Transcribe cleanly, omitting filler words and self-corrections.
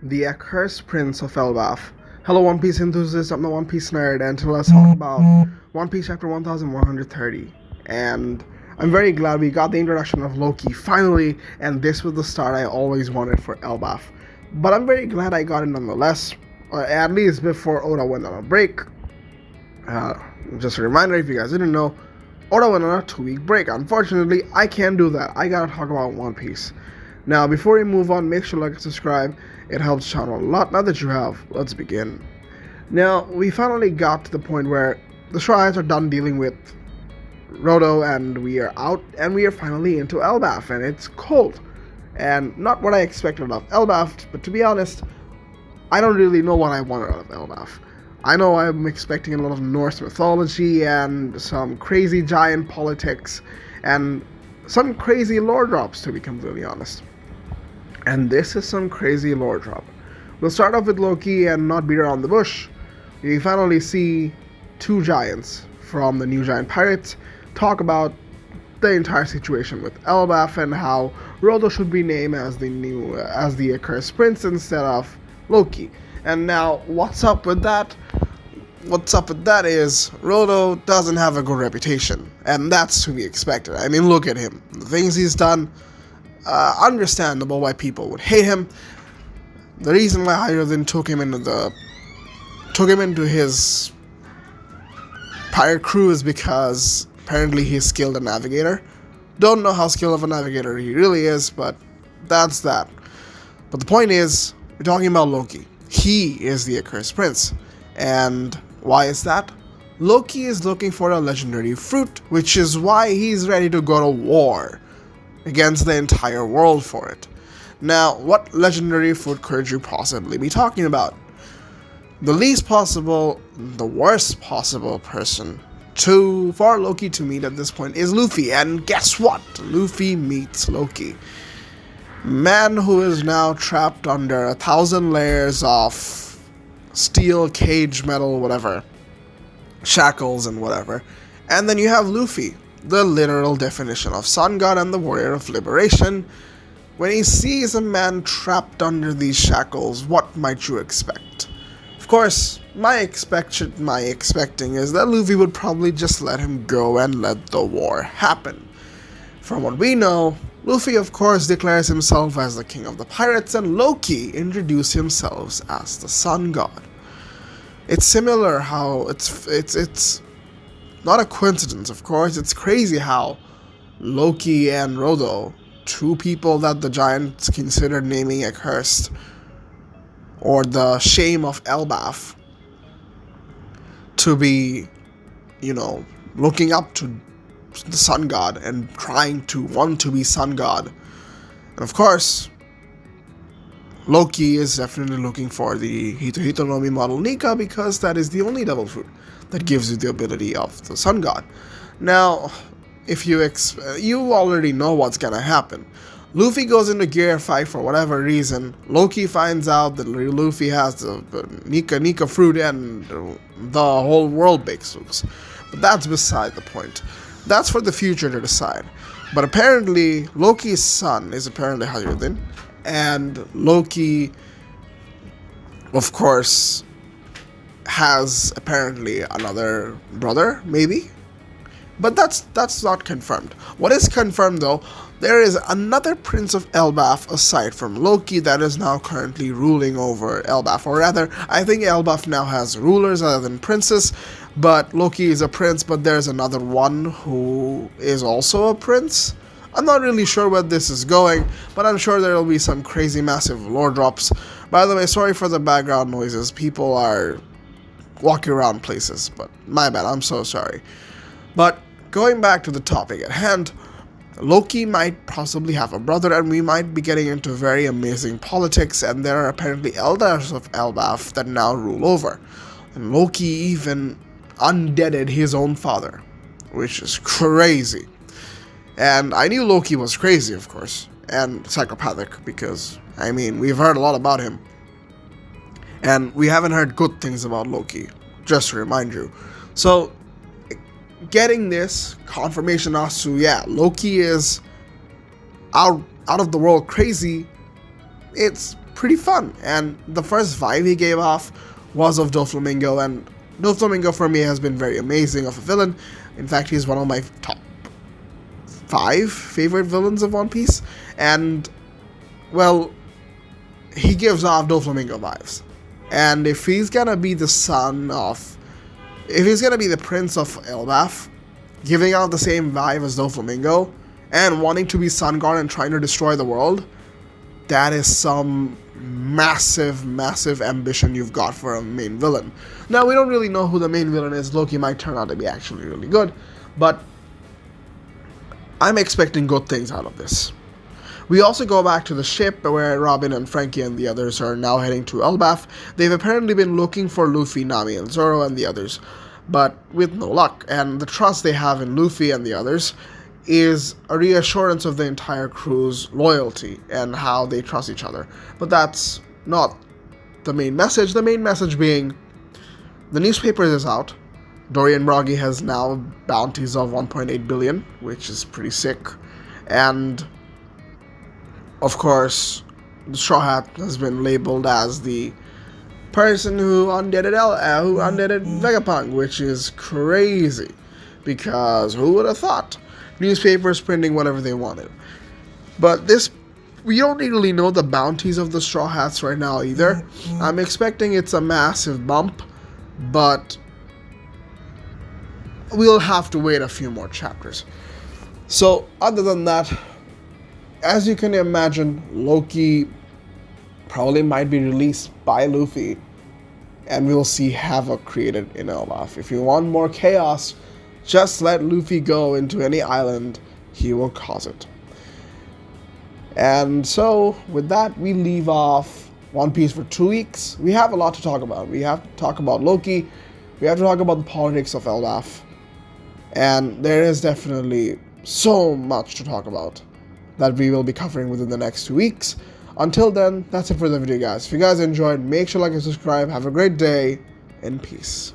The Accursed Prince of Elbaf. Hello, One Piece enthusiasts. I'm the One Piece nerd, and today let's talk about One Piece chapter 1130. And I'm very glad we got the introduction of Loki finally, and this was the start I always wanted for Elbaf. But I'm very glad I got it nonetheless, at least before Oda went on a break. Uh, just a reminder, if you guys didn't know, Oda went on a 2-week break. Unfortunately, I can't do that. I gotta talk about One Piece. Now, before we move on, make sure to like and subscribe. It helps the channel a lot. Now that you have, let's begin. Now, we finally got to the point where the shrines are done dealing with Roto, and we are out, and we are finally into Elbaf, and it's cold. And not what I expected of Elbaf, but to be honest, I don't really know what I wanted out of Elbaf. I know I'm expecting a lot of Norse mythology and some crazy giant politics and some crazy lore drops, to be completely honest. And this is some crazy lore drop. We'll start off with Loki and not beat around the bush. We finally see two giants from the New Giant Pirates talk about the entire situation with Elbaf and how Rodo should be named as the Accursed Prince instead of Loki. And now, what's up with that? What's up with that is Rodo doesn't have a good reputation, and that's to be expected. I mean, look at him. The things he's done, understandable why people would hate him. The reason why Hiruzen took him into his pirate crew is because apparently he's skilled a navigator. Don't know how skilled of a navigator he really is, but that's that. But the point is, we're talking about Loki. He is the Accursed Prince. And why is that? Loki is looking for a legendary fruit, which is why he's ready to go to war against the entire world for it. Now, what legendary fruit could you possibly be talking about? The least possible, the worst possible person for Loki to meet at this point is Luffy. And guess what? Luffy meets Loki. Man who is now trapped under 1,000 layers of steel, cage, metal, whatever, shackles and whatever. And then you have Luffy, the literal definition of sun god and the warrior of liberation. When he sees a man trapped under these shackles, what might you expect? Of course, my expecting is that Luffy would probably just let him go and let the war happen. From what we know, Luffy of course declares himself as the king of the pirates, and Loki introduced himself as the sun god. It's similar how it's not a coincidence, of course. It's crazy how Loki and Rodo, two people that the giants considered naming accursed, or the shame of Elbaf, to be, looking up to the sun god and trying to want to be sun god. And of course, Loki is definitely looking for the Hito no Mi model Nika, because that is the only devil fruit that gives you the ability of the sun god. Now, if you already know what's gonna happen. Luffy goes into Gear 5 for whatever reason. Loki finds out that Luffy has the Nika fruit, and the whole world breaks loose. But that's beside the point. That's for the future to decide. But apparently, Loki's son is apparently Hiruzen, and Loki, of course, has apparently another brother, maybe? But that's not confirmed. What is confirmed though, there is another Prince of Elbaf aside from Loki that is now currently ruling over Elbaf. Or rather, I think Elbaf now has rulers other than princes, but Loki is a prince, but there's another one who is also a prince. I'm not really sure where this is going, but I'm sure there will be some crazy massive lore drops. By the way, sorry for the background noises. People are walking around places, but my bad, I'm so sorry. But going back to the topic at hand, Loki might possibly have a brother, and we might be getting into very amazing politics, and there are apparently elders of Elbaf that now rule over. And Loki even undeaded his own father, which is crazy. And I knew Loki was crazy, of course, and psychopathic, because, I mean, we've heard a lot about him. And we haven't heard good things about Loki, just to remind you. So, getting this confirmation as to, Loki is out of the world crazy, it's pretty fun. And the first vibe he gave off was of Doflamingo, and Doflamingo for me has been very amazing of a villain. In fact, he's one of my top 5 favorite villains of One Piece. And, well, he gives off Doflamingo vibes. And if he's gonna be the if he's gonna be the prince of Elbaf, giving out the same vibe as Doflamingo, and wanting to be Sun God and trying to destroy the world, that is some massive, massive ambition you've got for a main villain. Now, we don't really know who the main villain is. Loki might turn out to be actually really good, but I'm expecting good things out of this. We also go back to the ship where Robin and Frankie and the others are now heading to Elbaf. They've apparently been looking for Luffy, Nami, and Zoro and the others, but with no luck, and the trust they have in Luffy and the others is a reassurance of the entire crew's loyalty and how they trust each other. But that's not the main message. The main message being, the newspaper is out. Dorian Broggy has now bounties of 1.8 billion, which is pretty sick. And, of course, the Straw Hat has been labeled as the person who undid Vegapunk, which is crazy. Because who would have thought? Newspapers printing whatever they wanted. But we don't really know the bounties of the Straw Hats right now either. I'm expecting it's a massive bump, but we'll have to wait a few more chapters. So, other than that, as you can imagine, Loki probably might be released by Luffy, and we'll see havoc created in Elbaf. If you want more chaos, just let Luffy go into any island, he will cause it. And so, with that, we leave off One Piece for 2 weeks. We have a lot to talk about. We have to talk about Loki, we have to talk about the politics of Elbaf, and there is definitely so much to talk about that we will be covering within the next 2 weeks. Until then, that's it for the video, guys. If you guys enjoyed, make sure to like and subscribe. Have a great day, and peace.